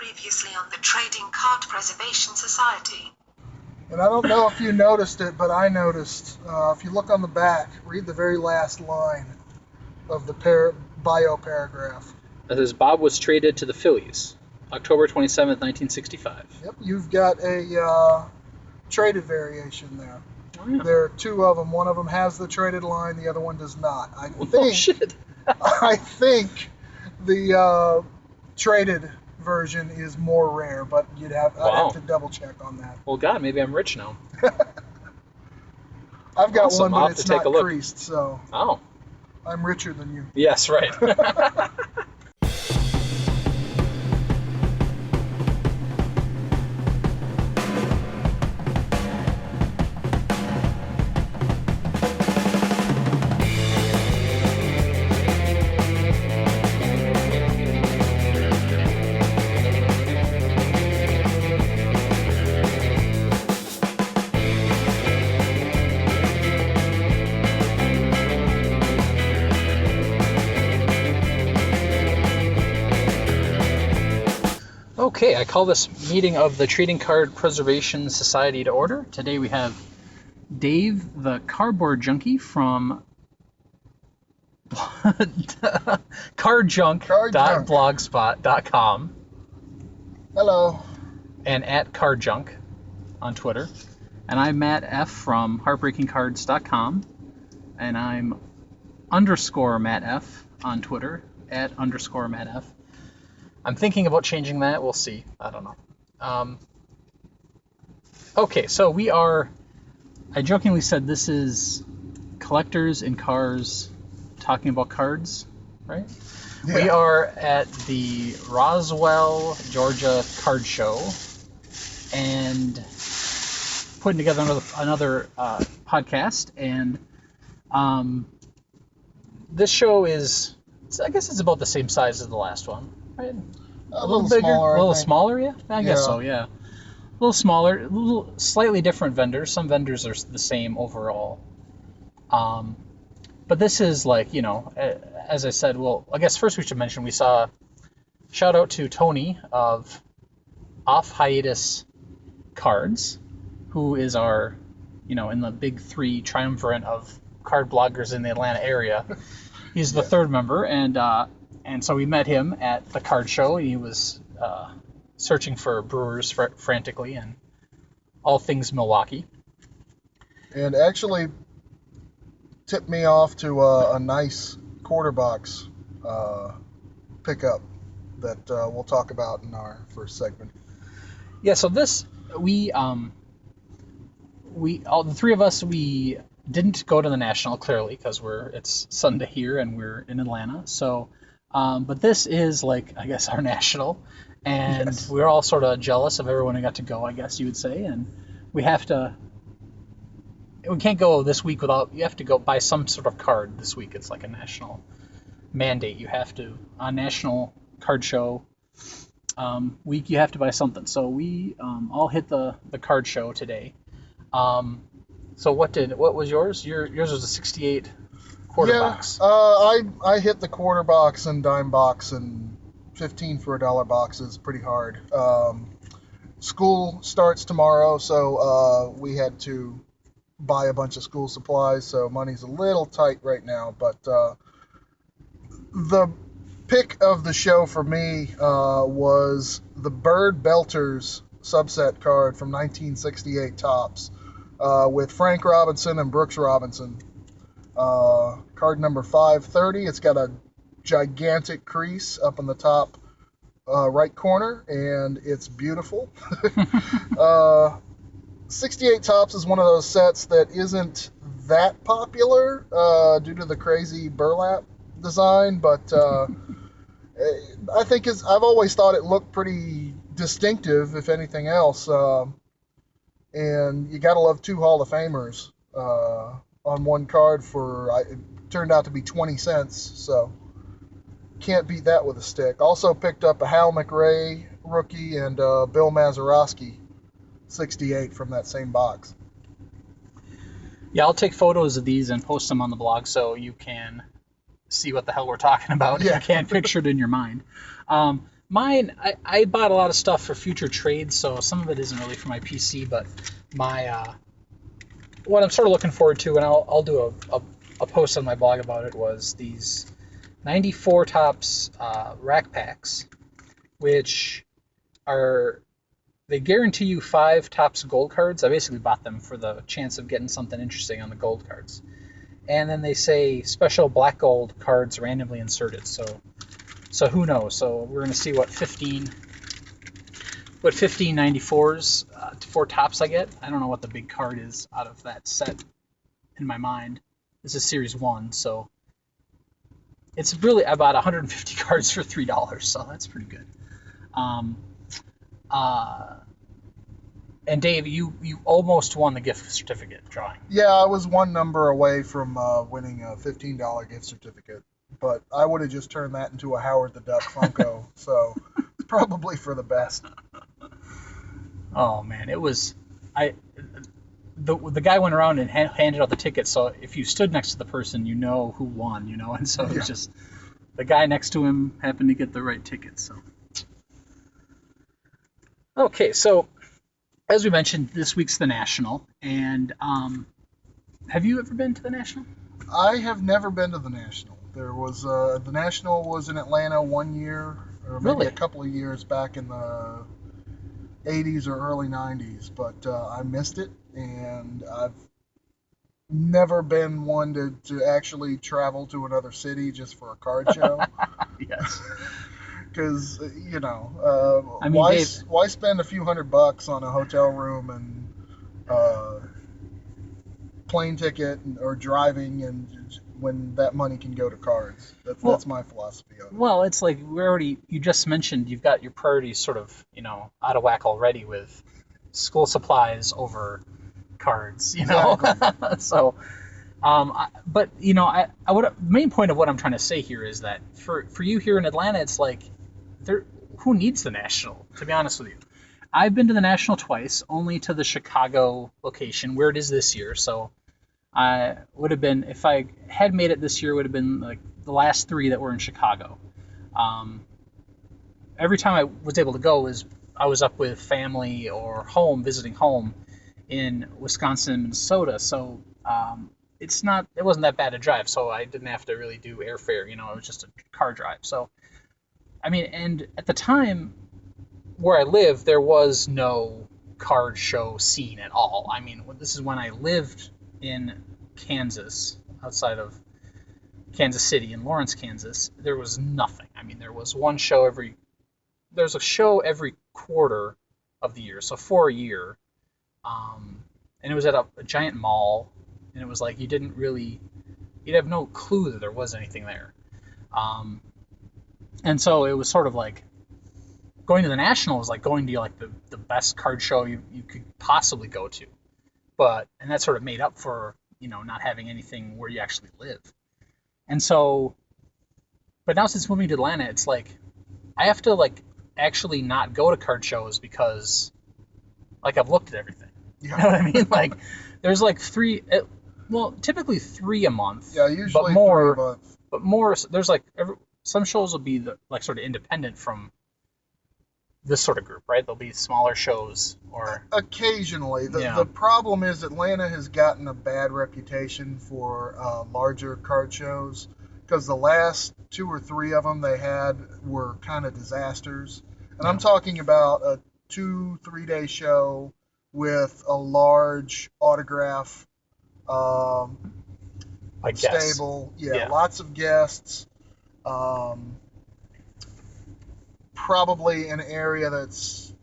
Previously on the Trading Card Preservation Society. And I don't know if you noticed it, but I noticed. If you look on the back, read the very last line of the bio paragraph. It says Bob was traded to the Phillies, October 27th, 1965. Yep, you've got a traded variation there. Oh, yeah. There are two of them. One of them has the traded line, the other one does not. Oh, shit. I think the traded version is more rare, but I'd have to double check on that. Well, God, maybe I'm rich now. I've got Awesome. one, I'll but have it's to take not a look. creased, so Oh. I'm richer than you. Yes, right. Okay, I call this meeting of the Trading Card Preservation Society to order. Today we have Dave, the cardboard junkie from cardjunk.blogspot.com. Hello. And at cardjunk on Twitter. And I'm Matt F. from heartbreakingcards.com. And I'm _ Matt F. on Twitter, at _ Matt F. I'm thinking about changing that. We'll see. I don't know. Okay, so I jokingly said this is collectors in cars talking about cards, right? Yeah. We are at the Roswell, Georgia card show and putting together another podcast. And this show I guess it's about the same size as the last one. Right? A little bigger, smaller. A little smaller, yeah? I guess so, yeah. A little smaller, a little slightly different vendors. Some vendors are the same overall. But this is like, as I said, well, I guess first we should mention we saw, shout out to Tony of Off Hiatus Cards, who is our, in the big three triumvirate of card bloggers in the Atlanta area. He's the third member, and so we met him at the card show. He was searching for brewers frantically and all things Milwaukee. And actually tipped me off to a nice quarter box pickup that we'll talk about in our first segment. Yeah, so this, all the three of us, we didn't go to the National, clearly, because it's Sunday here and we're in Atlanta. So, but this is like, I guess, our National, and yes. We're all sort of jealous of everyone who got to go, I guess you would say, and we can't go this week you have to go buy some sort of card this week. It's like a national mandate. You have to, on National Card Show week, you have to buy something. So we all hit the card show today. So what was yours? Yours was a 68 quarter box. I hit the quarter box and dime box, and 15 for $1 box is pretty hard. School starts tomorrow, so we had to buy a bunch of school supplies, so money's a little tight right now. But the pick of the show for me was the Bird Belters subset card from 1968 Topps. With Frank Robinson and Brooks Robinson. Card number 530. It's got a gigantic crease up in the top right corner, and it's beautiful. 68 Topps is one of those sets that isn't that popular due to the crazy burlap design, but I think I've always thought it looked pretty distinctive, if anything else. And you got to love two Hall of Famers on one card it turned out to be 20 cents, so can't beat that with a stick. Also picked up a Hal McRae rookie and Bill Mazeroski 68 from that same box. Yeah, I'll take photos of these and post them on the blog so you can see what the hell we're talking about. Yeah. You can't picture it in your mind. Mine, I bought a lot of stuff for future trades, so some of it isn't really for my PC, but my what I'm sort of looking forward to, and I'll do a post on my blog about it, was these 94 tops rack packs, which they guarantee you 5 tops gold cards. I basically bought them for the chance of getting something interesting on the gold cards. And then they say special black gold cards randomly inserted. So who knows? So we're going to see what 15 94s to 4 tops I get. I don't know what the big card is out of that set in my mind. This is Series 1, so it's really about 150 cards for $3, so that's pretty good. And Dave, you almost won the gift certificate drawing. Yeah, I was one number away from winning a $15 gift certificate, but I would have just turned that into a Howard the Duck Funko, so it's probably for the best. Oh man, it was the guy went around and handed out the tickets, so if you stood next to the person, you know who won, and so it was just the guy next to him happened to get the right ticket. So okay, so as we mentioned, this week's the National, and have you ever been to the National? I have never been to the National. There was the National was in Atlanta one year, or maybe a couple of years back in the 80s or early 90s, but I missed it, and I've never been one to actually travel to another city just for a card show. Yes. Because, I mean, why spend a few $100 on a hotel room and plane ticket or driving, and when that money can go to cards? That's my philosophy on it. Well, it's like you just mentioned you've got your priorities sort of, out of whack already with school supplies over cards, Exactly. So, but main point of what I'm trying to say here is that for you here in Atlanta, it's like, who needs the National, to be honest with you? I've been to the National twice, only to the Chicago location, where it is this year. So I would have been, if I had made it this year, it would have been like the last 3 that were in Chicago. Every time I was able to go I was up with family or visiting home in Wisconsin and Minnesota. So it wasn't that bad a drive, so I didn't have to really do airfare. It was just a car drive. So I mean, and at the time where I lived, there was no card show scene at all. I mean, this is when I lived in Kansas, outside of Kansas City, in Lawrence, Kansas. There was nothing. I mean, there was there's a show every quarter of the year, so for a year. And it was at a giant mall, and it was like you'd have no clue that there was anything there. And so it was sort of like going to the National was like going to like the best card show you could possibly go to, and that sort of made up for not having anything where you actually live. And so, but now since moving to Atlanta, it's like I have to like actually not go to card shows because like I've looked at everything. You know what I mean? Like there's like typically 3 a month. Yeah, usually but more, 3 a month. But more, there's like some shows will be like sort of independent from this sort of group, right? There'll be smaller shows or occasionally. The problem is Atlanta has gotten a bad reputation for larger card shows because the last 2 or 3 of them they had were kind of disasters. And I'm talking about a 2-3 day show with a large autograph stable. Yeah, lots of guests. Probably an area that's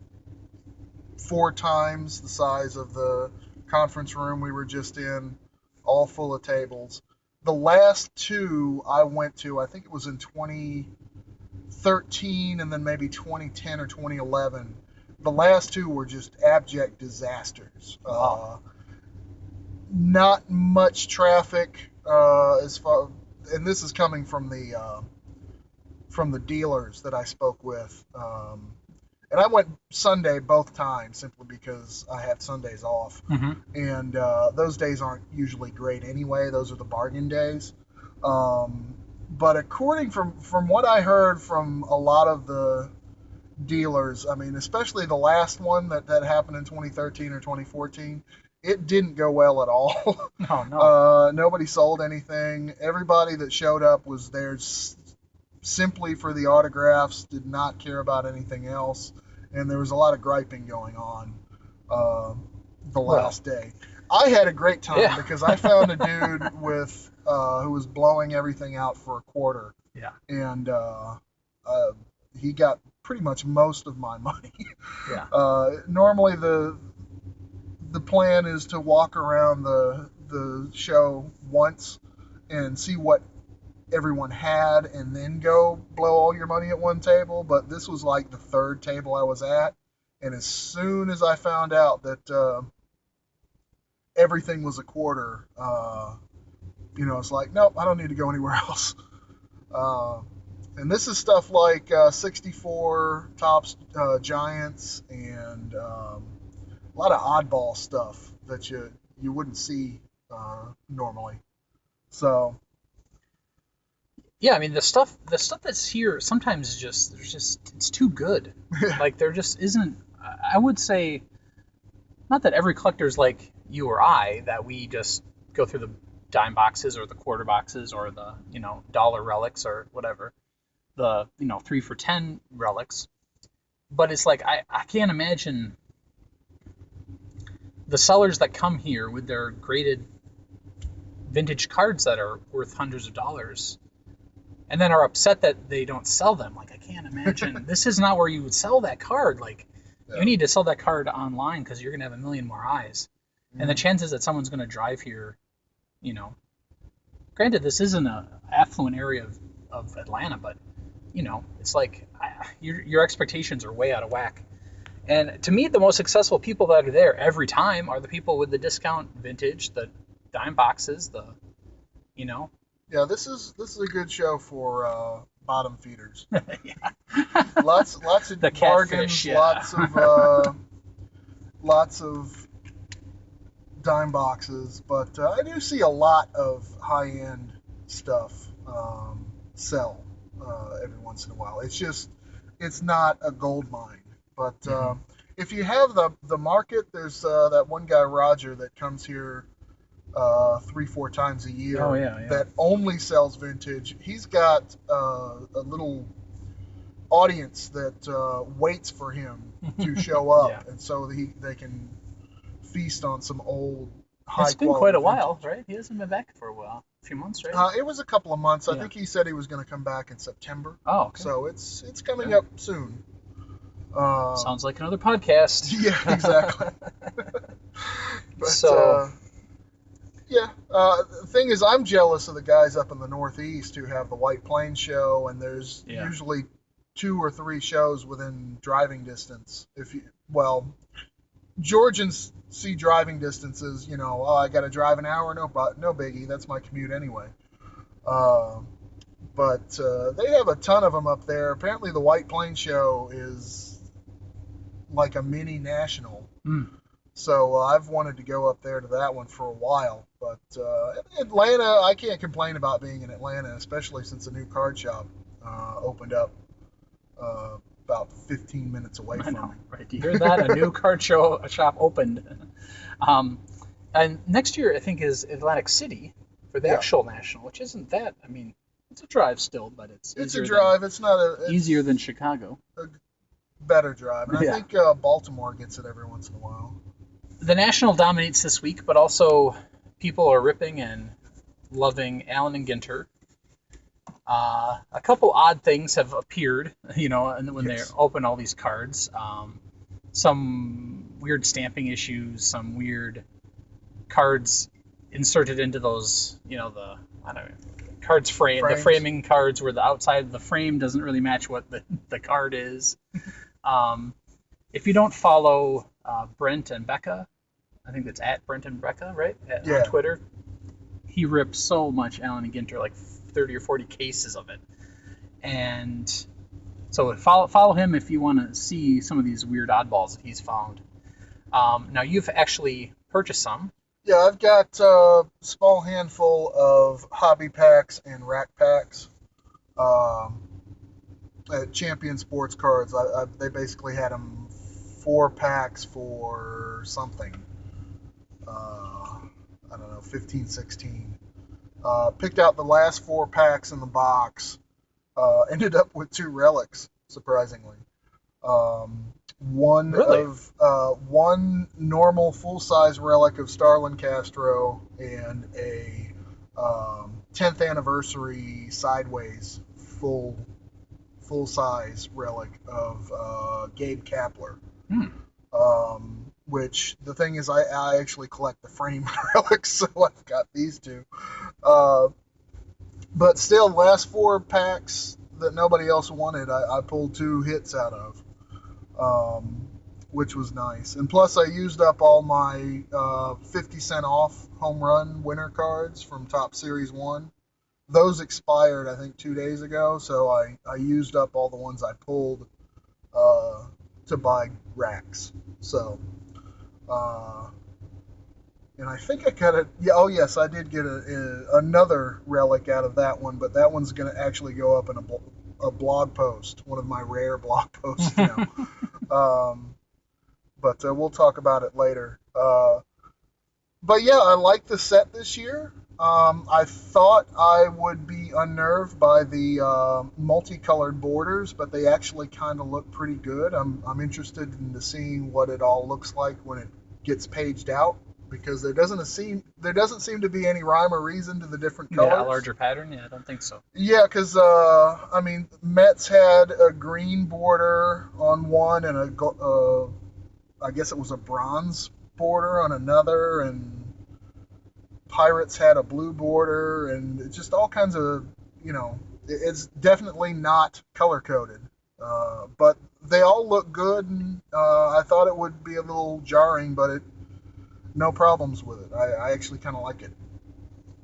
4 times the size of the conference room we were just in, all full of tables. The last 2 I went to, I think it was in 2013 and then maybe 2010 or 2011. The last 2 were just abject disasters. Not much traffic as far, and this is coming from the dealers that I spoke with. And I went Sunday both times simply because I had Sundays off. Mm-hmm. And those days aren't usually great anyway. Those are the bargain days. But according from what I heard from a lot of the dealers. I mean, especially the last one that happened in 2013 or 2014. It didn't go well at all. No. Nobody sold anything. Everybody that showed up was there simply for the autographs, did not care about anything else, and there was a lot of griping going on the last day. I had a great time because I found a dude with who was blowing everything out for a quarter. Yeah. And he got pretty much most of my money. Yeah. Normally the plan is to walk around the show once and see what everyone had and then go blow all your money at one table, but this was like the third table I was at, and as soon as I found out that everything was a quarter, it's like, nope, I don't need to go anywhere else. And this is stuff like 64 Topps Giants and a lot of oddball stuff that you wouldn't see normally. So yeah, I mean the stuff that's here sometimes it's too good. Like there just isn't. I would say, not that every collector's like you or I, that we just go through the dime boxes or the quarter boxes or the dollar relics or whatever, the 3 for $10 relics. But it's like I can't imagine the sellers that come here with their graded vintage cards that are worth hundreds of dollars and then are upset that they don't sell them. Like, I can't imagine. This is not where you would sell that card. Like, you need to sell that card online because you're going to have a million more eyes. And the chances that someone's going to drive here, granted, this isn't an affluent area of Atlanta, but, it's like your expectations are way out of whack. And to me, the most successful people that are there every time are the people with the discount vintage, the dime boxes, Yeah, this is a good show for bottom feeders. Yeah. lots of the bargains, catfish, yeah. lots of dime boxes, but I do see a lot of high-end stuff sell every once in a while. It's not a gold mine. But if you have the market, there's that one guy, Roger, that comes here 3-4 times a year. Oh, yeah. That only sells vintage. He's got a little audience that waits for him to show up, Yeah. and so they can feast on some old high. It's been quite a while, right? He hasn't been back for a few months, right? It was a couple of months. I Yeah. think he said he was going to come back in September. Oh, okay. So it's coming up soon. Sounds like another podcast. Yeah, exactly. But, So, the thing is, I'm jealous of the guys up in the Northeast who have the White Plains show, and there's usually 2 or 3 shows within driving distance. Georgians see driving distances, I got to drive an hour, no biggie, that's my commute anyway. But they have a ton of them up there. Apparently the White Plains show is like a mini national. So I've wanted to go up there to that one for a while. But Atlanta, I can't complain about being in Atlanta, especially since a new card shop opened up about 15 minutes away from me. Right? Do you hear that? A new card shop opened. And next year, I think, is Atlantic City for the actual national, which isn't that. I mean, it's a drive still, but it's a drive. It's not easier than Chicago. A better drive, and I think Baltimore gets it every once in a while. The National dominates this week, but also people are ripping and loving Allen and Ginter. A couple odd things have appeared, and when they open all these cards. Some weird stamping issues, some weird cards inserted into those, cards frame, the framing cards where the outside of the frame doesn't really match what the card is. If you don't follow Brent and Becca, I think that's at Brent and Becca, right? On Twitter. He rips so much Allen and Ginter, like 30 or 40 cases of it. And so follow him if you want to see some of these weird oddballs that he's found. Now, you've actually purchased some. Yeah, I've got a small handful of hobby packs and rack packs. at Champion Sports Cards. They basically had them 4 packs for something. I don't know, 15, 16. Picked out the last 4 packs in the box. Ended up with 2 relics, surprisingly. One Really? one normal full-size relic of Starlin Castro and a 10th anniversary sideways full-size relic of Gabe Kapler. Which the thing is, I actually collect the framed relics, so I've got these 2. But still, last 4 packs that nobody else wanted, I pulled 2 hits out of, which was nice. And plus, I used up all my 50-cent off home run winner cards from Top Series 1. Those expired, I think, 2 days ago, so I used up all the ones I pulled to buy racks. So, and I think I got it. Yeah, oh yes, I did get another relic out of that one, but that one's going to actually go up in a blog post, one of my rare blog posts now. But we'll talk about it later. But yeah, I like the set this year. I thought I would be unnerved by the multicolored borders, but they actually kind of look pretty good. I'm interested in seeing what it all looks like when it gets paged out, because there doesn't seem to be any rhyme or reason to the different colors. Yeah, a larger pattern? Yeah, I don't think so. Yeah, because I mean, Mets had a green border on one and I guess it was a bronze border on another, and Pirates had a blue border, and just all kinds of, it's definitely not color-coded. But they all look good, and I thought it would be a little jarring, but no problems with it. I actually kind of like it.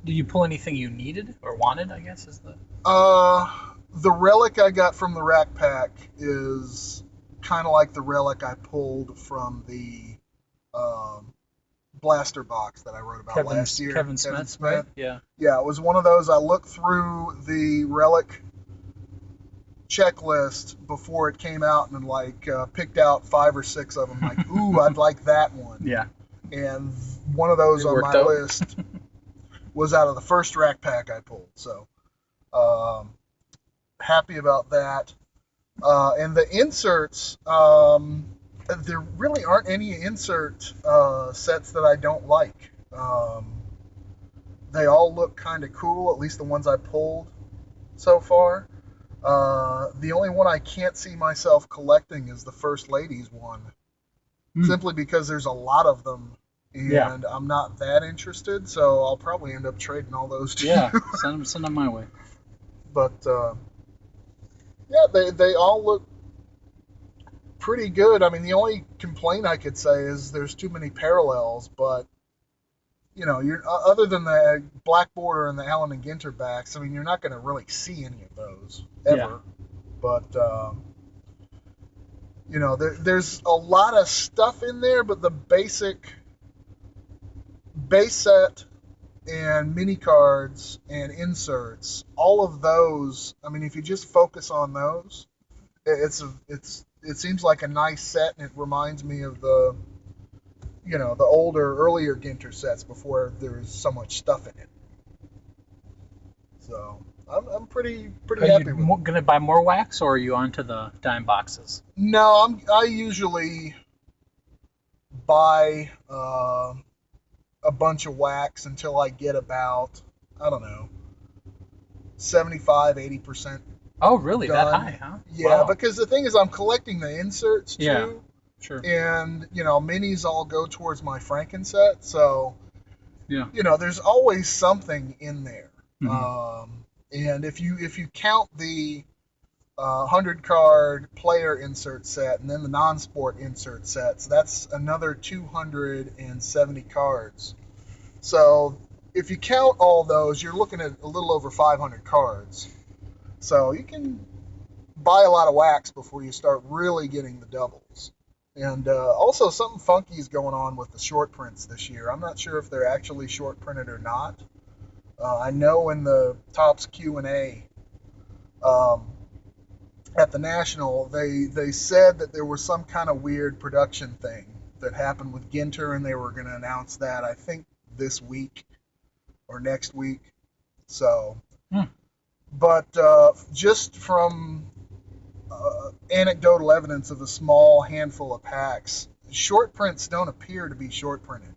Did you pull anything you needed or wanted, I guess, is the... The relic I got from the rack pack is kind of like the relic I pulled from the blaster box that I wrote about last year. Kevin Smith, right? Yeah. Yeah, it was one of those. I looked through the relic checklist before it came out and picked out 5 or 6 of them. Like, ooh, I'd like that one. Yeah. And one of those on my list was out of the first rack pack I pulled. So, happy about that. And the inserts, there really aren't any insert sets that I don't like. They all look kind of cool, at least the ones I pulled so far. The only one I can't see myself collecting is the First Ladies one, simply because there's a lot of them, and I'm not that interested, so I'll probably end up trading all those to you. Send them my way. But, yeah, they all look pretty good. I mean, the only complaint I could say is there's too many parallels, but you're other than the black border and the Allen and Ginter backs, I mean, you're not going to really see any of those ever. Yeah. But there's a lot of stuff in there, but the base set and mini cards and inserts, all of those, I mean, if you just focus on those, it seems like a nice set, and it reminds me of the earlier Ginter sets before there was so much stuff in it. So I'm pretty happy with it. Are you gonna buy more wax, or are you onto the dime boxes? No, I usually buy a bunch of wax until I get about, I don't know, 75-80%. Oh, really? Done. That high, huh? Yeah, wow. Because the thing is, I'm collecting the inserts too. Yeah, sure. And minis all go towards my Franken set, so yeah, there's always something in there. Mm-hmm. And if you count the 100-card player insert set and then the non-sport insert sets, that's another 270 cards. So if you count all those, you're looking at a little over 500 cards. So you can buy a lot of wax before you start really getting the doubles. And also something funky is going on with the short prints this year. I'm not sure if they're actually short printed or not. I know in the Topps Q&A, at the National, they said that there was some kind of weird production thing that happened with Ginter, and they were going to announce that, I think, this week or next week. So, but just from anecdotal evidence of a small handful of packs, short prints don't appear to be short printed.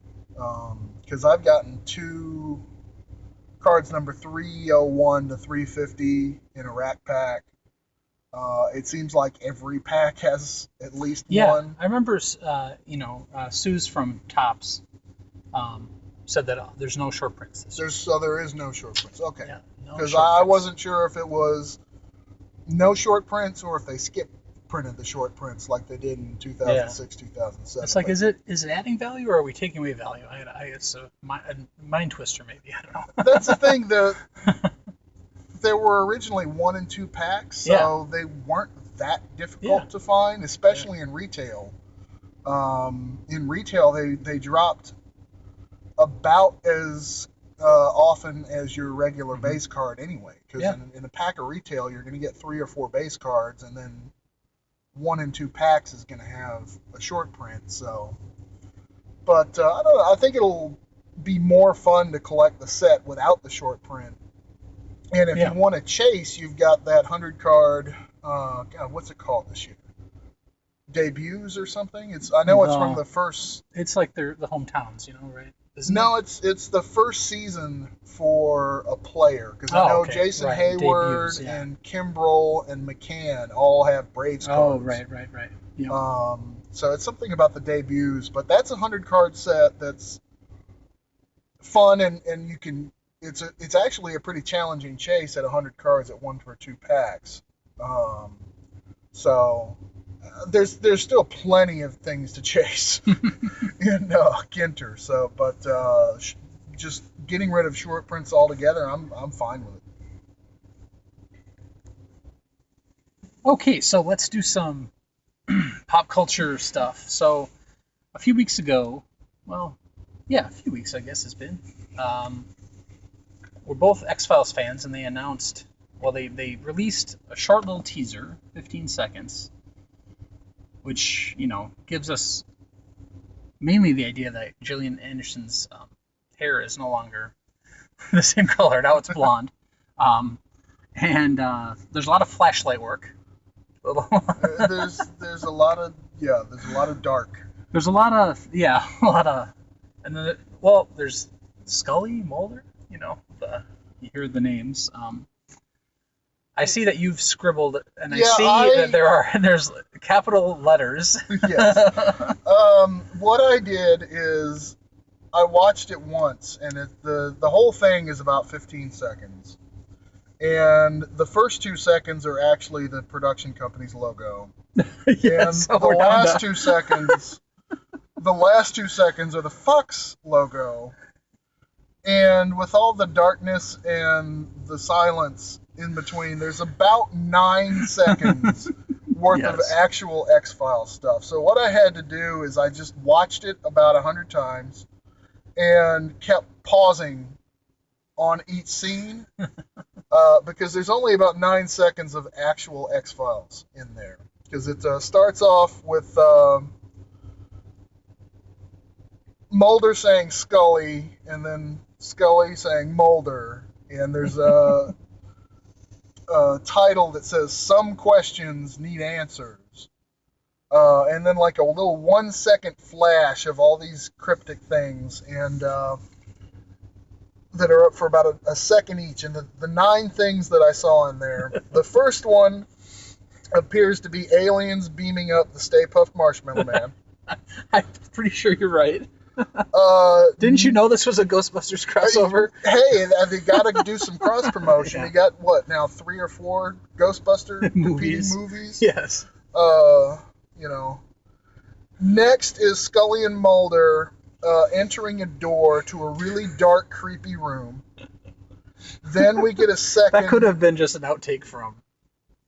Because I've gotten 2 cards number 301 to 350 in a rack pack. It seems like every pack has at least one. I remember, Suze from Topps said that there's no short prints. So there is no short prints. Okay. Yeah, because I wasn't sure if it was no short prints or if they skipped printed the short prints like they did in 2006, 2007. It's like, is it adding value or are we taking away value? It's a mind twister, maybe. I don't know. That's the thing. There were originally 1 and 2 packs, so they weren't that difficult to find, especially in retail. In retail, they dropped about as often as your regular base card anyway. Because in a pack of retail, you're going to get 3 or 4 base cards, and then 1 and 2 packs is going to have a short print. So, but I don't know. I think it'll be more fun to collect the set without the short print. And if you want to chase, you've got that 100 card. God, what's it called this year? Debuts or something? I know it's from the first. It's like the hometowns, right? It's the first season for a player, because I know Jason Hayward and Kimbrel and McCann all have Braves cards. Oh, right. Yep. So it's something about the debuts, but that's a 100 card set that's fun, and you can. It's actually a pretty challenging chase at 100 cards at 1 for 2 packs. So there's still plenty of things to chase in Ginter. So, but just getting rid of short prints altogether, I'm fine with it. Okay, so let's do some pop culture stuff. So a few weeks ago, a few weeks I guess it's been. We're both XFiles fans, and they announced, they released a short little teaser, 15 seconds, which, gives us mainly the idea that Gillian Anderson's hair is no longer the same color. Now it's blonde. And there's a lot of flashlight work. there's a lot of dark. There's a lot of, and then, there's Scully, Mulder, you hear the names. I see that you've scribbled, and I see that there's capital letters. Yes. What I did is I watched it once, and the whole thing is about 15 seconds. And the first 2 seconds are actually the production company's logo. Yes, and the last 2 seconds are the Fox logo. And with all the darkness and the silence in between, there's about 9 seconds worth of actual X-Files stuff. So what I had to do is I just watched it about 100 times and kept pausing on each scene because there's only about 9 seconds of actual X-Files in there. Because it starts off with Mulder saying Scully, and then Scully saying Mulder, and there's a title that says "Some Questions Need Answers," and then like a little 1 second flash of all these cryptic things, and that are up for about a second each. And the 9 things that I saw in there, the first one appears to be aliens beaming up the Stay Puft Marshmallow Man. I'm pretty sure you're right. Didn't you know this was a Ghostbusters crossover? Hey, they got to do some cross promotion. You got what now? 3 or 4 Ghostbuster movies. Yes. Next is Scully and Mulder entering a door to a really dark, creepy room. Then we get a second. That could have been just an outtake from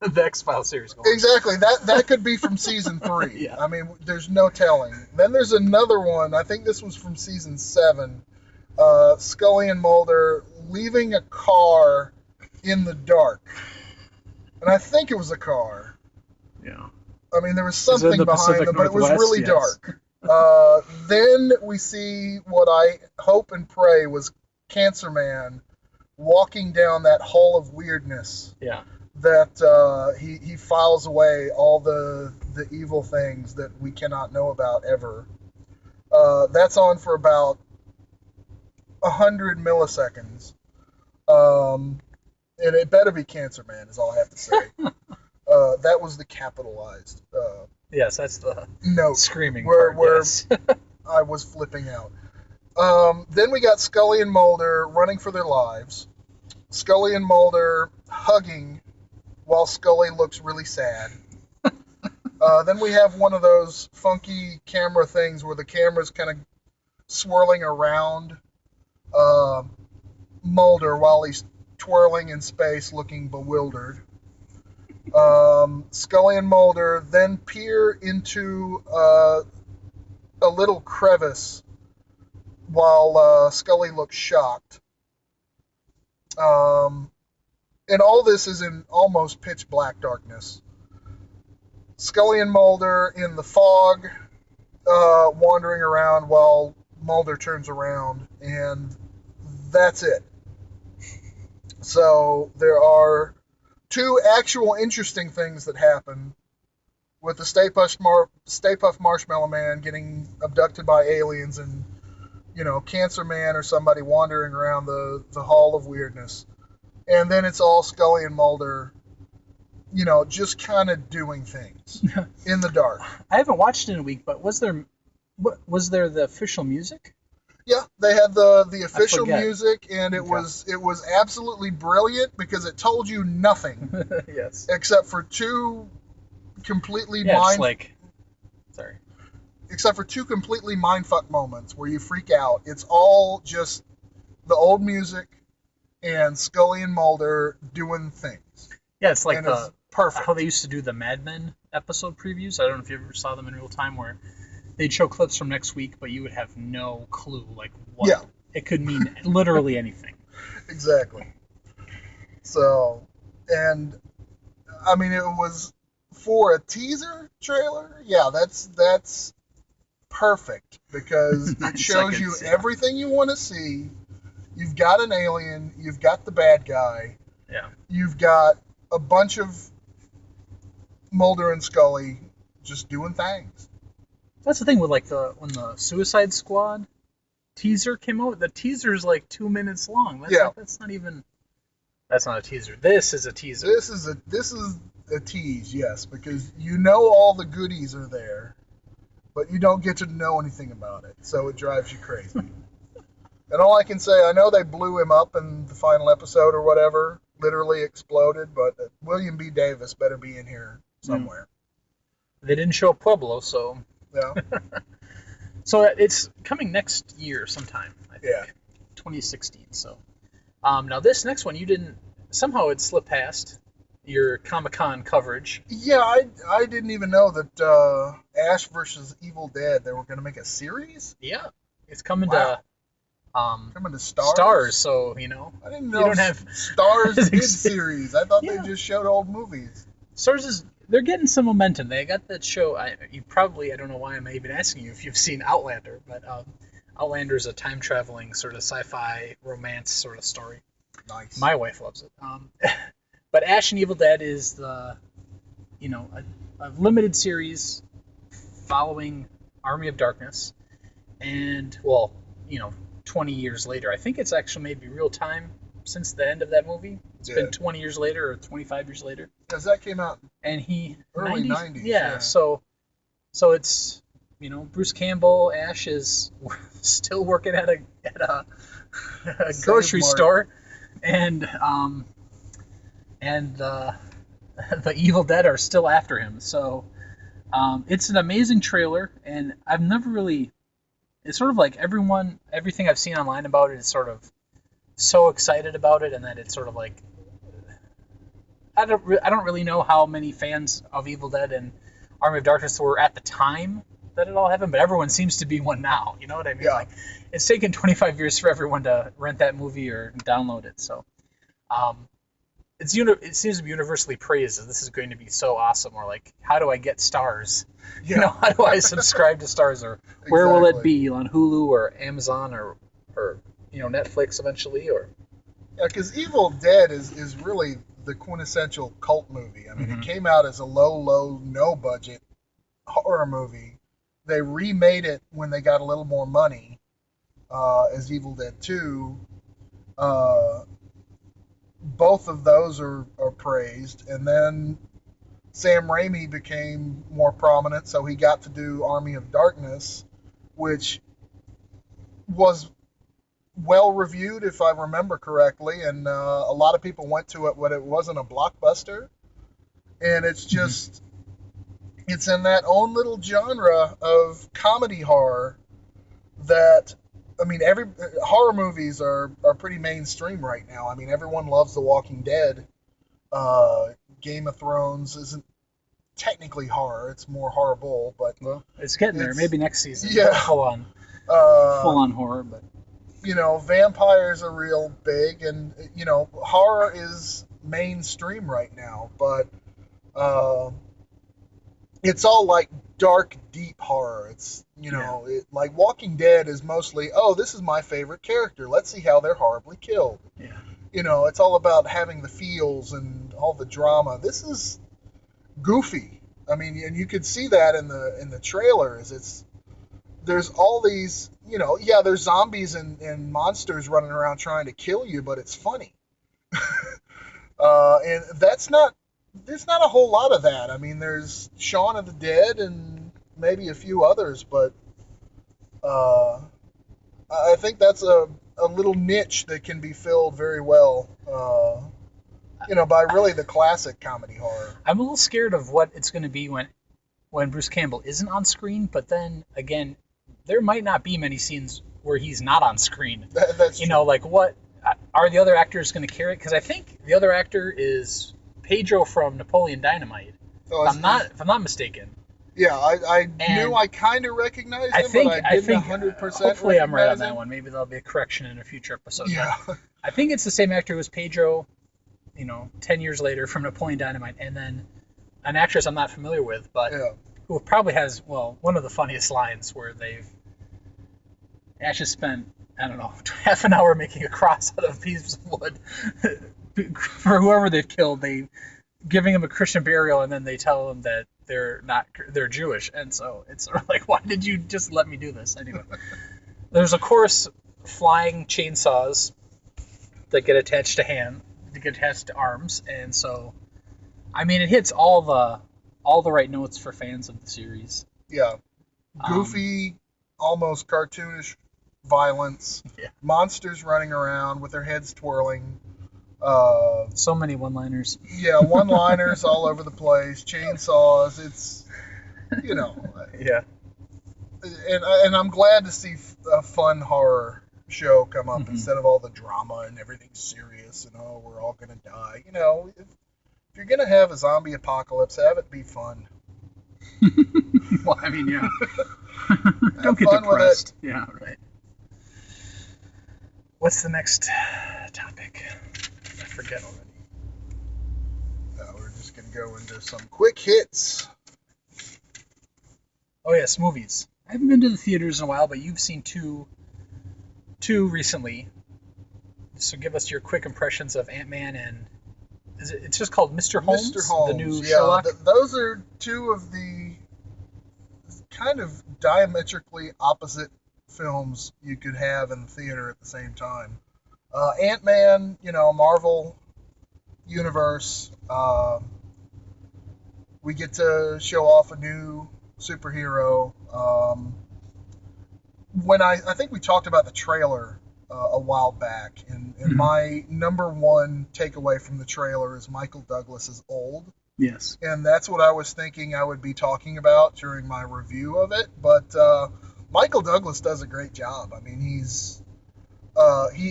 the X-Files series. Exactly. That could be from season 3. Yeah. I mean, there's no telling. Then there's another one. I think this was from season 7. Scully and Mulder leaving a car in the dark. And I think it was a car. Yeah. I mean, there was it something the behind Pacific them, but it was Northwest? really Yes. dark. Then we see what I hope and pray was Cancer Man walking down that hall of weirdness. Yeah. That he files away all the evil things that we cannot know about ever. That's on for about 100 milliseconds. And it better be Cancer Man, is all I have to say. That was the capitalized Yes, that's the note screaming where part. Yes. I was flipping out. Then we got Scully and Mulder running for their lives. Scully and Mulder hugging while Scully looks really sad. Then we have one of those funky camera things where the camera's kind of swirling around Mulder while he's twirling in space looking bewildered. Scully and Mulder then peer into a little crevice while Scully looks shocked. And all this is in almost pitch black darkness. Scully and Mulder in the fog, wandering around while Mulder turns around, and that's it. So there are two actual interesting things that happen with the Stay Puft Marshmallow Man getting abducted by aliens and, Cancer Man or somebody wandering around the Hall of Weirdness. And then it's all Scully and Mulder, just kind of doing things in the dark. I haven't watched it in a week, but was there the official music? Yeah, they had the official music, and it was absolutely brilliant because it told you nothing. Yes. Except for two completely except for two completely mindfuck moments where you freak out. It's all just the old music and Scully and Mulder doing things. Yeah, it's like perfect. How they used to do the Mad Men episode previews. I don't know if you ever saw them in real time, where they'd show clips from next week, but you would have no clue what. Yeah. It could mean literally anything. Exactly. So, and I mean, it was for a teaser trailer. Yeah, that's perfect because it shows you everything you want to see. You've got an alien. You've got the bad guy. Yeah. You've got a bunch of Mulder and Scully just doing things. That's the thing with when the Suicide Squad teaser came out. The teaser is 2 minutes long. That's not a teaser. This is a teaser. This is a tease, yes, because all the goodies are there, but you don't get to know anything about it, so it drives you crazy. And all I can say, I know they blew him up in the final episode or whatever, literally exploded, but William B. Davis better be in here somewhere. They didn't show Pueblo, so... Yeah. So it's coming next year sometime, I think. Yeah. 2016, so... now this next one, you didn't... Somehow it slipped past your Comic-Con coverage. Yeah, I didn't even know that Ash versus Evil Dead, they were going to make a series? Yeah. It's coming to... coming to Stars? Stars, so, I didn't know you don't have Stars did series. I thought they just showed old movies. Stars they're getting some momentum. They got that show. I don't know why I'm even asking you if you've seen Outlander, but Outlander is a time traveling sort of sci-fi romance sort of story. Nice. My wife loves it. But Ash and Evil Dead is a limited series following Army of Darkness, and 20 years later. I think it's actually maybe real time since the end of that movie. It's been 20 years later or 25 years later. Because that came out and early 90s. Yeah, so it's, Bruce Campbell, Ash is still working at a grocery store, and the Evil Dead are still after him. So it's an amazing trailer, and I've never really... It's sort of like everything I've seen online about it is sort of so excited about it, and that it's sort of like... I don't really know how many fans of Evil Dead and Army of Darkness were at the time that it all happened, but everyone seems to be one now. You know what I mean? Yeah. It's taken 25 years for everyone to rent that movie or download it. So, it seems to be universally praised as this is going to be so awesome, or like, how do I get stars? Yeah. You know, how do I subscribe to stars, or where will it Exactly. be, on Hulu or Amazon or Netflix eventually, or Yeah, because Evil Dead is really the quintessential cult movie. I mean, it came out as a low, no budget horror movie. They remade it when they got a little more money as Evil Dead 2. Uh, both of those are praised. And then Sam Raimi became more prominent, so he got to do Army of Darkness, which was well reviewed, if I remember correctly, and a lot of people went to it when it wasn't a blockbuster. And it's just, it's in that own little genre of comedy horror that, I mean, every horror movies are pretty mainstream right now. I mean, everyone loves The Walking Dead. Game of Thrones isn't technically horror; it's more horrible, but well, it's getting there. Maybe next season, yeah, full on horror, but vampires are real big, and horror is mainstream right now, but it's all like dark, deep horror. It's like Walking Dead is mostly, oh, this is my favorite character. Let's see how they're horribly killed. Yeah. It's all about having the feels and all the drama. This is goofy. I mean, and you could see that in the trailers. There's all these, there's zombies and monsters running around trying to kill you, but it's funny. And there's not a whole lot of that. I mean, there's Shaun of the Dead and maybe a few others, but I think that's a little niche that can be filled very well, by really the classic comedy horror. I'm a little scared of what it's going to be when Bruce Campbell isn't on screen, but then again, there might not be many scenes where he's not on screen. That's true. Like, what are the other actors going to carry it? Because I think the other actor is Pedro from Napoleon Dynamite. If I'm not mistaken. Yeah, I knew I kind of recognized him, but I didn't 100%. Hopefully, I'm right on that one. Maybe there'll be a correction in a future episode. Yeah. I think it's the same actor who was Pedro, 10 years later from Napoleon Dynamite, and then an actress I'm not familiar with, but who probably has, one of the funniest lines where they've actually spent, I don't know, half an hour making a cross out of a piece of wood for whoever they've killed. They giving him a Christian burial, and then they tell him that they're Jewish, and so it's sort of like, why did you just let me do this anyway? There's of course flying chainsaws that get attached to arms, and so I mean it hits all the right notes for fans of the series. Yeah, goofy, almost cartoonish violence. Yeah. Monsters running around with their heads twirling. So many one-liners. Yeah, one-liners all over the place. Chainsaws. It's, Yeah. And I'm glad to see a fun horror show come up instead of all the drama and everything serious and we're all gonna die. If you're gonna have a zombie apocalypse, have it be fun. Well, I mean, yeah. Don't get depressed. Yeah, right. What's the next topic? I forget already. We're just going to go into some quick hits. Oh, yes, movies. I haven't been to the theaters in a while, but you've seen two recently. So give us your quick impressions of AntMan and... It's just called Mr. Holmes? Mr. Holmes, the new Sherlock? Those are two of the kind of diametrically opposite films you could have in the theater at the same time. Ant-Man, Marvel Universe. We get to show off a new superhero. I think we talked about the trailer a while back, and my number one takeaway from the trailer is Michael Douglas is old. Yes. And that's what I was thinking I would be talking about during my review of it. But Michael Douglas does a great job. I mean, he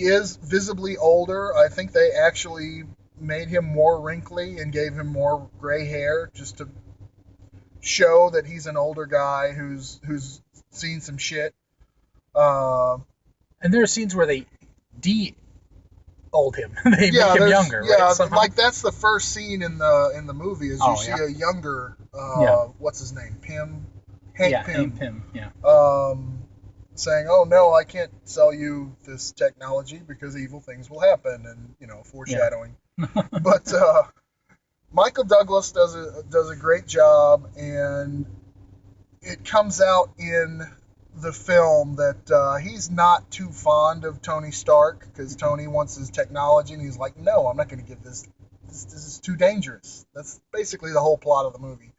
is visibly older. I think they actually made him more wrinkly and gave him more gray hair just to show that he's an older guy who's seen some shit. And there are scenes where they old him. They make him younger. Yeah, right, somehow? like that's the first scene in the movie is you see a younger what's his name, Pym, Hank Pym. Saying, "Oh no, I can't sell you this technology because evil things will happen," and foreshadowing. But Michael Douglas does a great job, and it comes out in the film that he's not too fond of Tony Stark because Tony wants his technology, and he's like, "No, I'm not going to give this. This is too dangerous." That's basically the whole plot of the movie.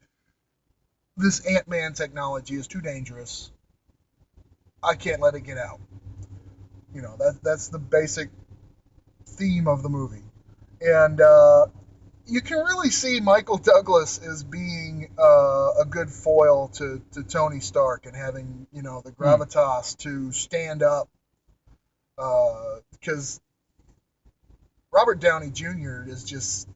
This AntMan technology is too dangerous. I can't let it get out. That's the basic theme of the movie. And you can really see Michael Douglas as being a good foil to Tony Stark and having, the gravitas to stand up. Because Robert Downey Jr. does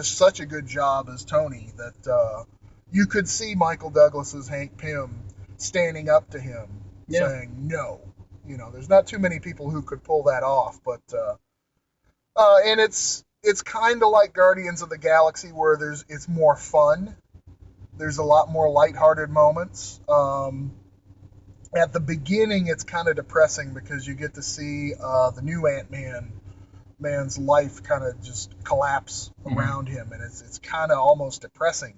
such a good job as Tony that you could see Michael Douglas's Hank Pym standing up to him. Saying no, there's not too many people who could pull that off, but and it's kind of like Guardians of the Galaxy where it's more fun. There's a lot more lighthearted moments. At the beginning, it's kind of depressing because you get to see the new Ant-Man's life kind of just collapse around him, and it's kind of almost depressing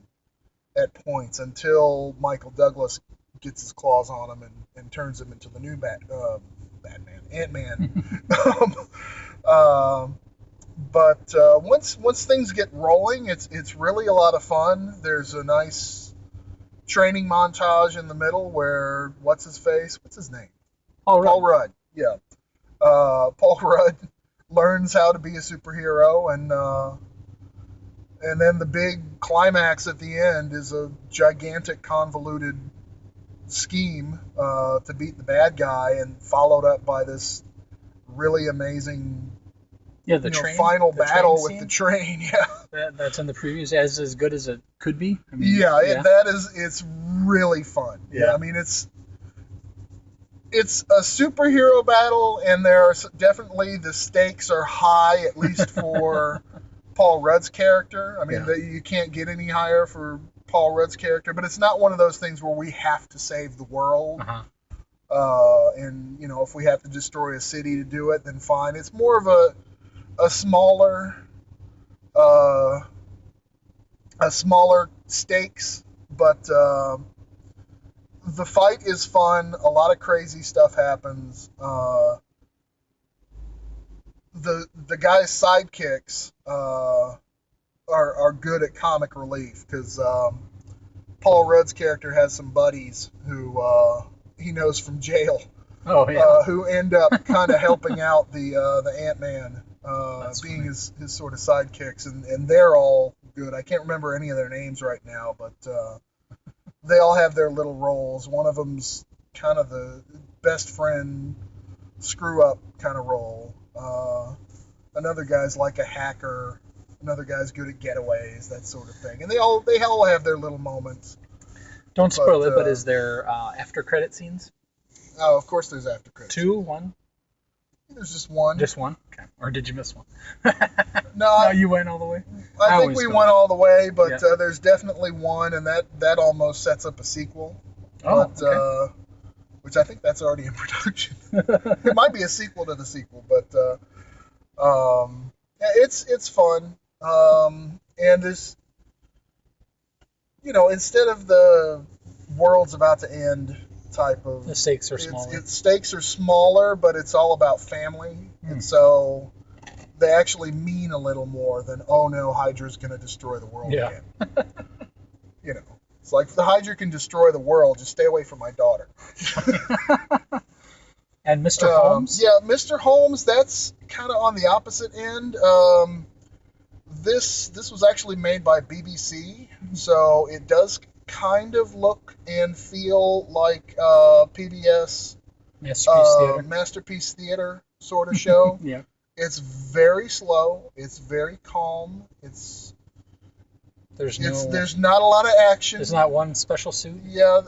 at points until Michael Douglas gets his claws on him and turns him into the new Ant-Man. But once things get rolling, it's really a lot of fun. There's a nice training montage in the middle where what's his name? Paul Rudd. Yeah. Paul Rudd learns how to be a superhero, and then the big climax at the end is a gigantic convoluted scheme to beat the bad guy, and followed up by this really amazing final battle with the train. That's in the previews as good as it could be. I mean, it's really fun. I mean it's a superhero battle, and there are definitely the stakes are high, at least for Paul Rudd's character. I mean you can't get any higher for Paul Rudd's character, but it's not one of those things where we have to save the world. And if we have to destroy a city to do it, then fine. It's more of a smaller stakes, but the fight is fun. A lot of crazy stuff happens. The guy's sidekicks are good at comic relief because Paul Rudd's character has some buddies who he knows from jail. Who end up kind of helping out the Ant-Man, being his sort of sidekicks, and they're all good. I can't remember any of their names right now, but they all have their little roles. One of them's kind of the best friend screw-up kind of role. Another guy's like a hacker. Another guy's good at getaways, that sort of thing. And they all have their little moments. Don't spoil it, but is there after credit scenes? Oh, of course there's after credits. 2, 1? There's just one. Just one? Okay. Or did you miss one? No, you went all the way? I think we went all the way, but there's definitely one, and that almost sets up a sequel. Okay. Which I think that's already in production. It might be a sequel to the sequel, but it's fun. And there's, instead of the world's about to end type of... The stakes are smaller. Stakes are smaller, but it's all about family. And so they actually mean a little more than, oh no, Hydra's going to destroy the world again. It's like, if the Hydra can destroy the world, just stay away from my daughter. And Mr. Holmes? Yeah, Mr. Holmes, that's kind of on the opposite end. This was actually made by BBC, so it does kind of look and feel like PBS Masterpiece Theater sort of show. Yeah. It's very slow. It's very calm. There's not a lot of action. There's not one special suit? Yeah.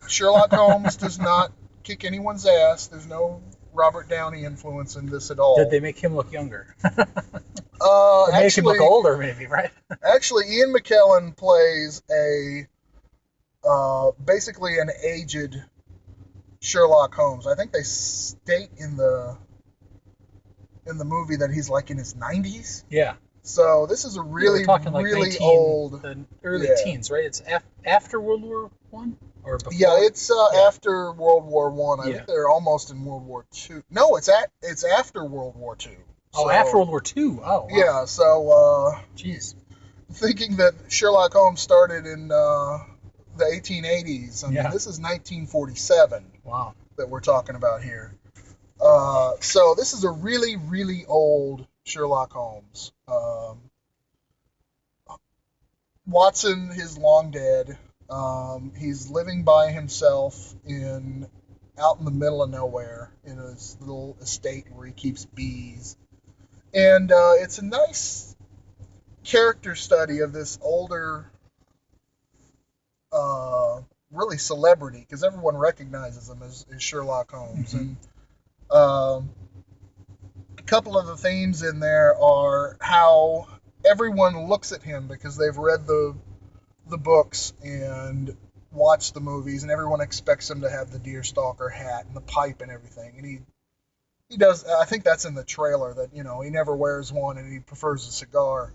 Sherlock Holmes does not kick anyone's ass. There's no Robert Downey influence in this at all. Did they make him look younger? Or make him look older, maybe, right? Actually, Ian McKellen plays basically an aged Sherlock Holmes. I think they state in the movie that he's like in his 90s. Yeah. So this is a really, talking like really old... The early teens, right? It's after World War One or before? Yeah, it's after World War One. I think they're almost in World War Two. No, it's after World War Two. So, after World War Two. Oh, wow. Yeah, so... Jeez. Thinking that Sherlock Holmes started in the 1880s. I mean, this is 1947. Wow. That we're talking about here. So this is a really, really old Sherlock Holmes. Watson is long dead. He's living by himself out in the middle of nowhere in his little estate where he keeps bees. And it's a nice character study of this older, really celebrity, because everyone recognizes him as Sherlock Holmes. Mm-hmm. And a couple of the themes in there are how everyone looks at him because they've read the books and watched the movies, and everyone expects him to have the deerstalker hat and the pipe and everything. And he does. I think that's in the trailer that he never wears one and he prefers a cigar.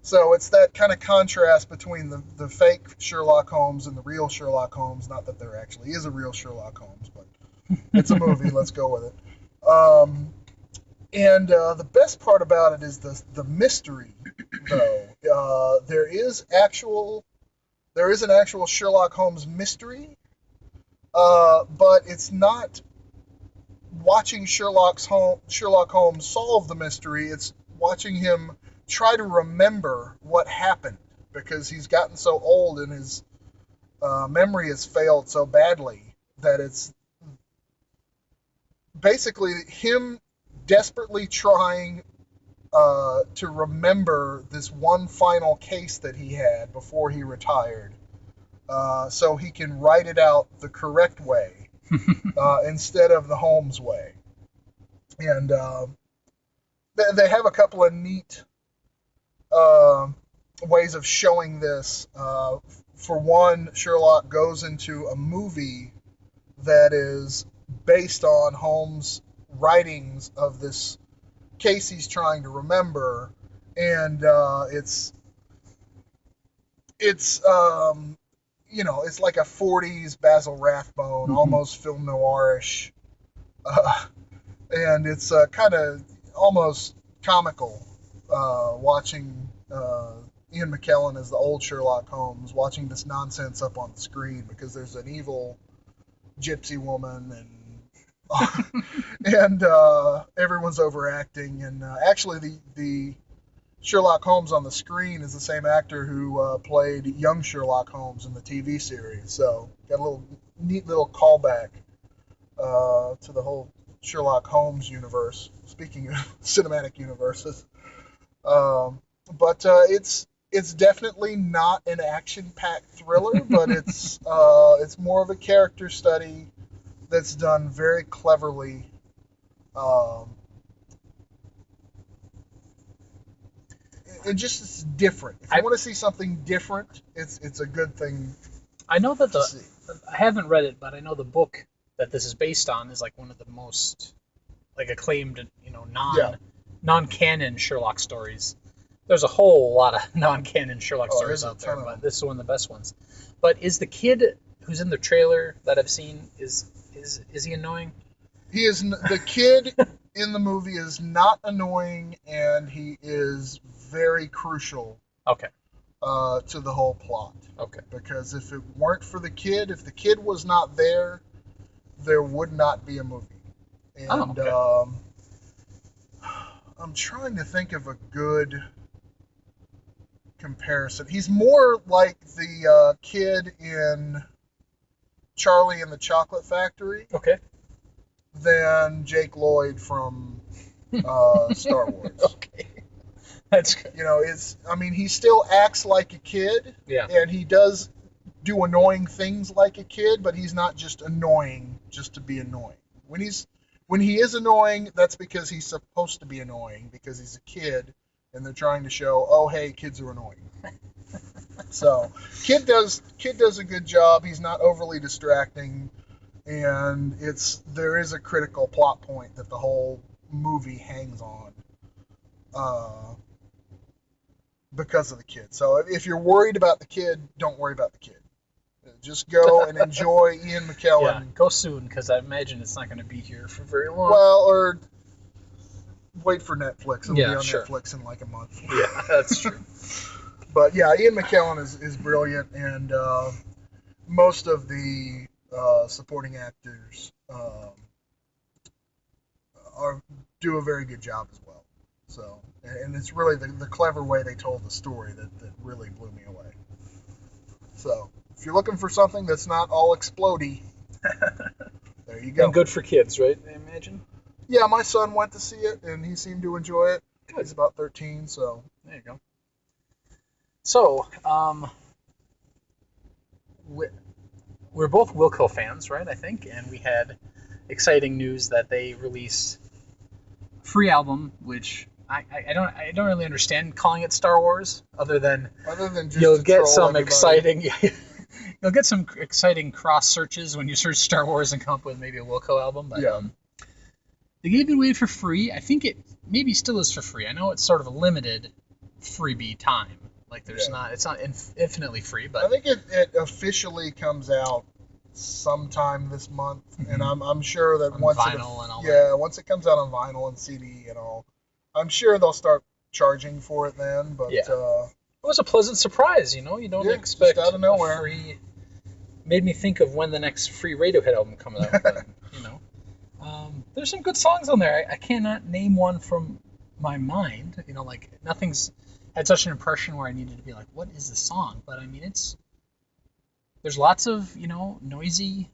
So it's that kind of contrast between the fake Sherlock Holmes and the real Sherlock Holmes. Not that there actually is a real Sherlock Holmes, but it's a movie. Let's go with it. And the best part about it is the mystery, though. There is an actual Sherlock Holmes mystery, but it's not watching Sherlock Holmes solve the mystery. It's watching him try to remember what happened, because he's gotten so old and his memory has failed so badly that it's basically him desperately trying to remember this one final case that he had before he retired, so he can write it out the correct way instead of the Holmes way. And they have a couple of neat ways of showing this. For one, Sherlock goes into a movie that is based on Holmes' writings of this case he's trying to remember, and it's like a 40s Basil Rathbone, almost film noirish, and it's kind of almost comical watching Ian McKellen as the old Sherlock Holmes, watching this nonsense up on the screen, because there's an evil gypsy woman and everyone's overacting, and actually the Sherlock Holmes on the screen is the same actor who played young Sherlock Holmes in the TV series, so got a neat little callback to the whole Sherlock Holmes universe, speaking of cinematic universes. But it's definitely not an action-packed thriller, but it's more of a character study that's done very cleverly. It's different. If you want to see something different, it's a good thing. I know that I haven't read it, but I know the book that this is based on is like one of the most acclaimed, non-canon Sherlock stories. There's a whole lot of non-canon Sherlock stories out there, but this is one of the best ones. But is the kid who's in the trailer that I've seen, is he annoying? He is. The kid in the movie is not annoying, and he is very crucial. Okay. To the whole plot. Okay. Because if it weren't for the kid, if the kid was not there, there would not be a movie. And I'm trying to think of a good comparison. He's more like the kid in Charlie and the Chocolate Factory. Okay. Than Jake Lloyd from Star Wars. Okay. That's good. He still acts like a kid. Yeah. And he does do annoying things like a kid, but he's not just annoying just to be annoying. When When he is annoying, that's because he's supposed to be annoying because he's a kid, and they're trying to show, oh hey, kids are annoying. So kid does a good job. He's not overly distracting, and there is a critical plot point that the whole movie hangs on. Because of the kid. So if you're worried about the kid, don't worry about the kid. Just go and enjoy Ian McKellen. Yeah, go soon, because I imagine it's not going to be here for very long. Well, or wait for Netflix. It'll be on sure. Netflix in like a month. Yeah, that's true. But yeah, Ian McKellen is brilliant, and most of the supporting actors do a very good job as well. So, and it's really the clever way they told the story that really blew me away. So, if you're looking for something that's not all explodey, there you go. And good for kids, right? I imagine. Yeah, my son went to see it, and he seemed to enjoy it. Good. He's about 13, so there you go. So, we're both Wilco fans, right? I think, and we had exciting news that they released a free album, which I don't really understand calling it Star Wars, other than just you'll to get troll some everybody. you'll get some exciting cross searches when you search Star Wars and come up with maybe a Wilco album. But Yeah. they gave it away for free. I think it maybe still is for free. I know it's sort of a limited freebie time. Like it's not infinitely free, but I think it officially comes out sometime this month, and I'm sure that on once vinyl and all that. once it comes out on vinyl and CD and all, I'm sure they'll start charging for it then. But Yeah. It was a pleasant surprise, you know. You don't expect just out of nowhere. a free. Made me think of when the next free Radiohead album comes out. But, you know, there's some good songs on there. I cannot name one from my mind. You know, like nothing's had such an impression where I needed to be like, what is the song? But I mean, there's lots of noisy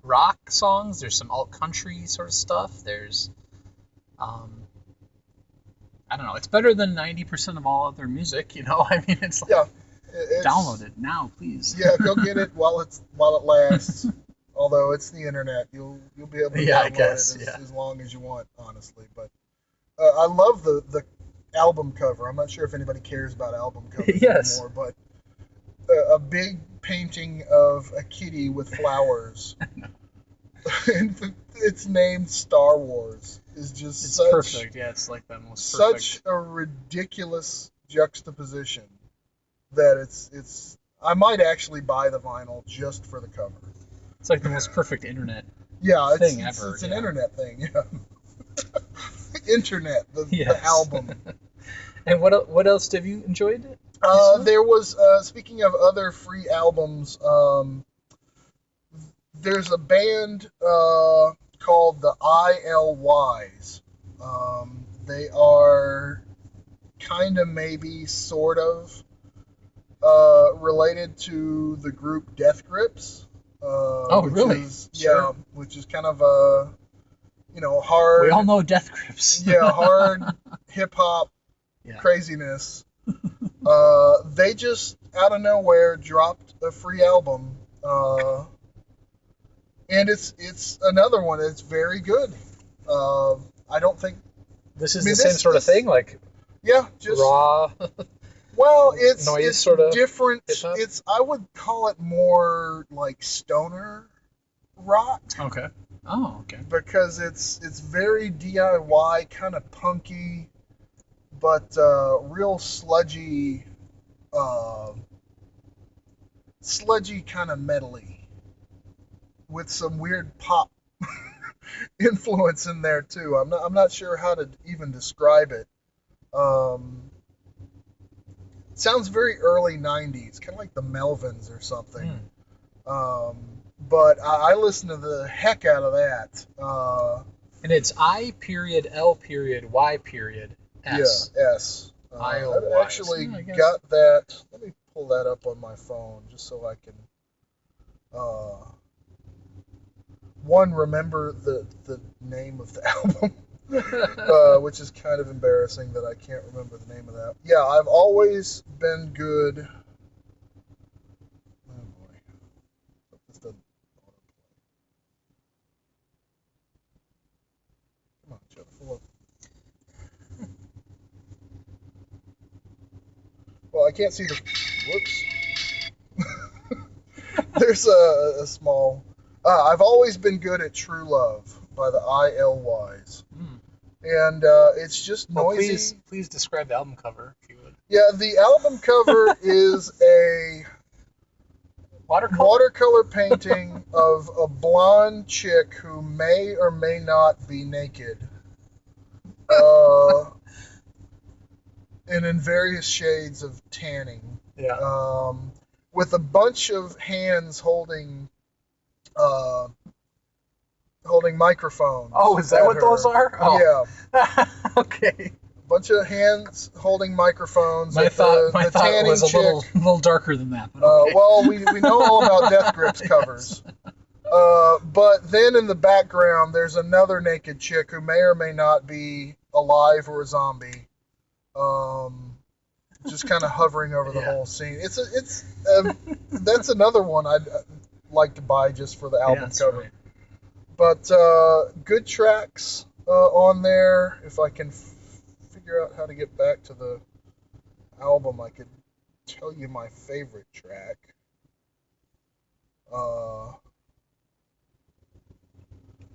rock songs. There's some alt country sort of stuff. There's I don't know. It's better than 90% of all other music, you know. I mean, it's like, download it now, please. Yeah, go get it while it lasts. Although it's the internet, you'll be able to download it as long as you want, honestly. But I love the album cover. I'm not sure if anybody cares about album covers anymore, but a big painting of a kitty with flowers. And it's named Star Wars. It's perfect. Yeah, it's like the most perfect. Such a ridiculous juxtaposition that it's. I might actually buy the vinyl just for the cover. It's like the most perfect internet thing ever. It's an internet thing. Yeah. Internet, the album. And what else have you enjoyed? There was speaking of other free albums. There's a band called the Ilwise. They are kind of maybe sort of related to the group Death Grips. Really? Yeah, which is kind of a hard. We all know Death Grips. Yeah, hard hip hop craziness. They just out of nowhere dropped a free album. And it's another one. It's very good. I don't think this is the same sort of thing, like just raw. Well, it's sort of different. hip-hop? I would call it more like stoner rock. Okay. Oh, okay. Because it's very DIY, kind of punky, but real sludgy kind of metally. With some weird pop influence in there too. I'm not sure how to even describe it. It sounds very early '90s, kind of like the Melvins or something. But I listen to the heck out of that. And it's I.L.Y.S. Yeah, S. I actually got that. Let me pull that up on my phone just so I can. Remember the name of the album, which is kind of embarrassing that I can't remember the name of that. Yeah, I've always been good. Oh boy, this doesn't. I can't see the. Whoops. There's a small. I've always been good at True Love by the Ilwise. And it's just noisy. Please describe the album cover, if you would. Yeah, the album cover is a watercolor painting of a blonde chick who may or may not be naked. And in various shades of tanning. Yeah. With a bunch of hands holding microphones. Oh, is that what those are? Oh. Yeah. Okay. A bunch of hands holding microphones. My thought was a little darker than that. But okay. Well, we know all about Death Grips covers. But then in the background, there's another naked chick who may or may not be alive or a zombie. Just kind of hovering over the whole scene. That's another one I'd like to buy just for the album cover. Right. But good tracks on there. If I can figure out how to get back to the album, I could tell you my favorite track. Well,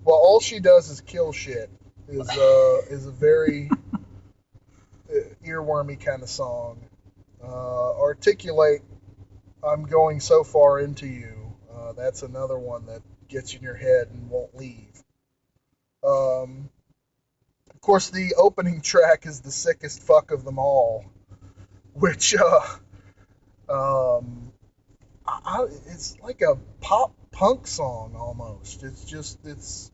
All She Does Is Kill Shit is a very earwormy kind of song. Articulate, I'm Going So Far Into You. That's another one that gets you in your head and won't leave. Of course, the opening track is the sickest fuck of them all, which it's like a pop punk song almost. It's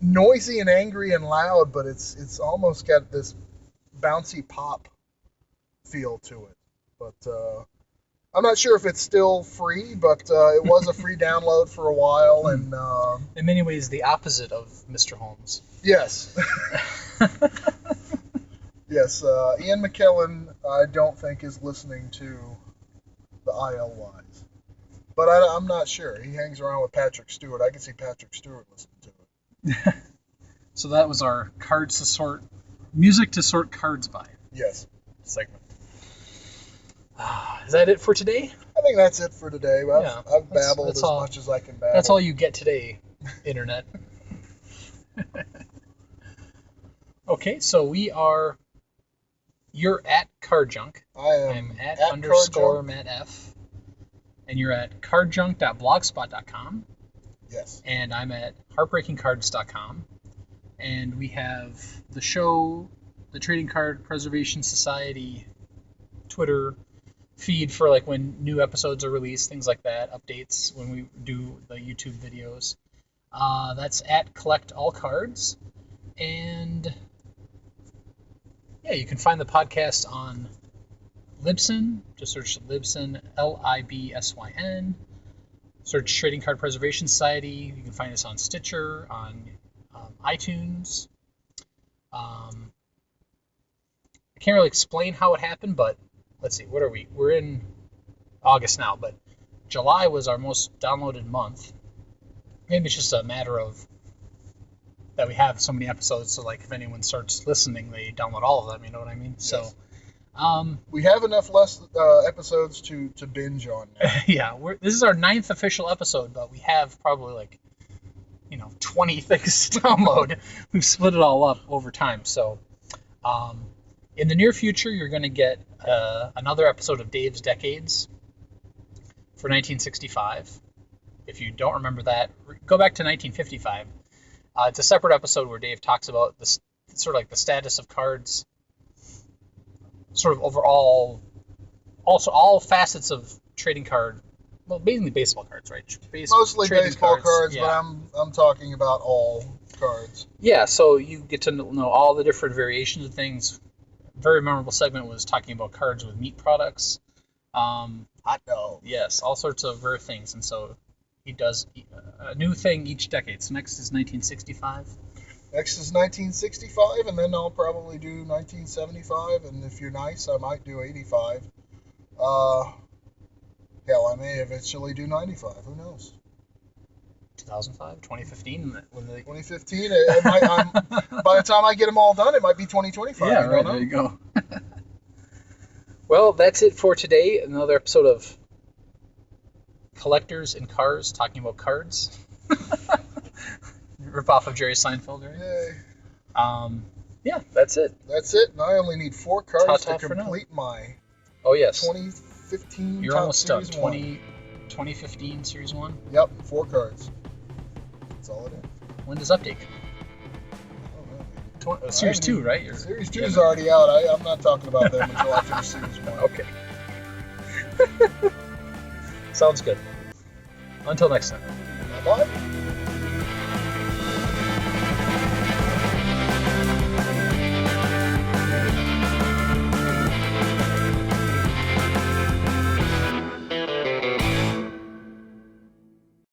noisy and angry and loud, but it's almost got this bouncy pop feel to it. But I'm not sure if it's still free, but it was a free download for a while, and in many ways the opposite of Mr. Holmes. Yes. Yes, Ian McKellen, I don't think is listening to the Ilwise, but I'm not sure. He hangs around with Patrick Stewart. I can see Patrick Stewart listening to it. So that was our music to sort cards by. Yes. Segment. Is that it for today? I think that's it for today. I've babbled as much as I can babble. That's all you get today, Internet. Okay, so you're at CardJunk. I'm at _ Matt F. And you're at cardjunk.blogspot.com. Yes. And I'm at heartbreakingcards.com. And we have the show, the Trading Card Preservation Society Twitter feed for like when new episodes are released, things like that, updates when we do the YouTube videos. That's at Collect All Cards. And yeah, you can find the podcast on Libsyn. Just search Libsyn, Libsyn. Search Trading Card Preservation Society. You can find us on Stitcher, on iTunes. I can't really explain how it happened, but let's see, what are we? We're in August now, but July was our most downloaded month. Maybe it's just a matter of that we have so many episodes, so like if anyone starts listening, they download all of them, you know what I mean? Yes. So we have enough episodes to binge on now. Yeah, this is our 9th official episode, but we have probably 20 things to download. We've split it all up over time. So in the near future, you're going to get another episode of Dave's Decades for 1965. If you don't remember that, go back to 1955. It's a separate episode where Dave talks about the sort of like the status of cards, sort of overall, also all facets of trading card. Well, mainly baseball cards, right? Mostly baseball cards, yeah. But I'm talking about all cards. Yeah, so you get to know all the different variations of things. A very memorable segment was talking about cards with meat products. I know. Yes, all sorts of rare things, and so he does a new thing each decade. So next is 1965. Next is 1965, and then I'll probably do 1975, and if you're nice, I might do 85. Hell, I may eventually do 95. Who knows? 2005, 2015. 2015. By the time I get them all done, it might be 2025. Yeah, right. There you go. Well, that's it for today. Another episode of Collectors and Cars, talking about cards. Rip off of Jerry Seinfeld, right? Yay. Yeah, that's it. That's it. And I only need 4 cards Ta-ta to for now. complete my Oh, yes. 2015 You're Top almost done. Series 1. 2015 Series 1? Yep, 4 cards. That's all it is. When does update? Series 2, right? Series 2 is already out. I'm not talking about them until I finish Series 1. Okay. Sounds good. Until next time. Bye-bye.